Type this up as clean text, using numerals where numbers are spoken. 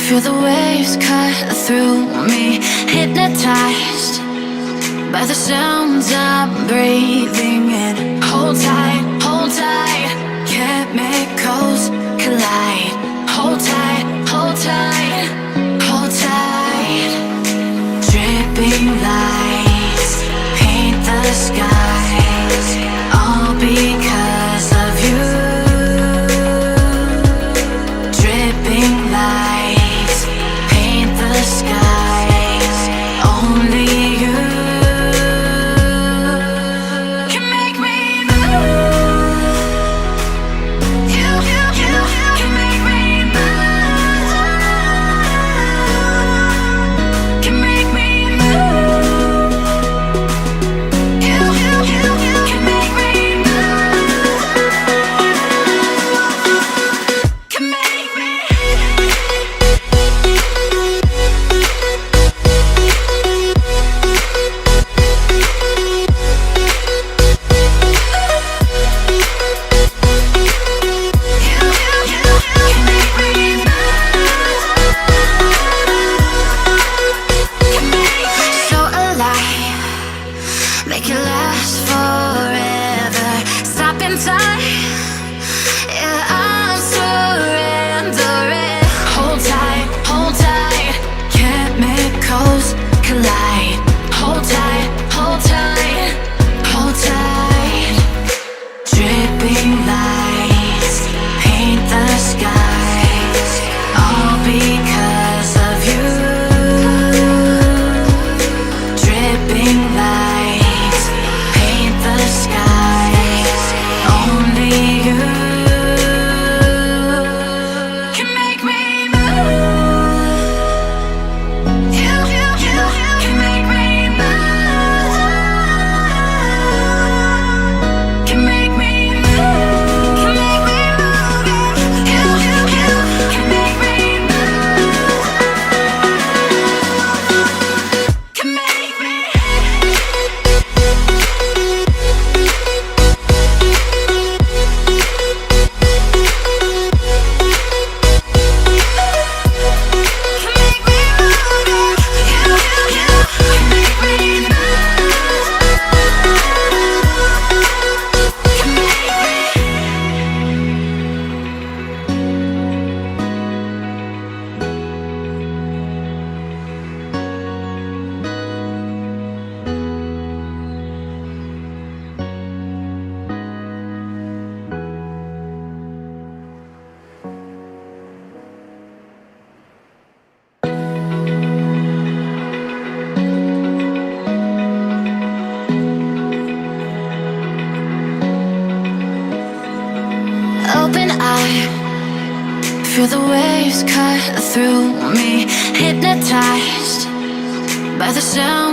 Feel the waves cut through me, hypnotized by the sounds I'm breathing in. Hold tight, hold tight, chemicals collide. Hold tight, hold tight, hold tight. Dripping lights paint the skies, all because of you. Dripping lights paint the skies, only you can make me move. You can make me move. Can make me move. You can make me move. Can make me. So alive, make it last forever. Stop in time, yeah, I'm surrendering. Hold tight, chemicals collide. Hold tight, hold tight, hold tight. Dripping lights paint the skies, all because of you. Dripping lights paint the skies, only you can make me move. You can make me move. Can make me move. Can make me move. You can make me move. Can make me. Open eye, feel the waves cut through me, hypnotized by the sound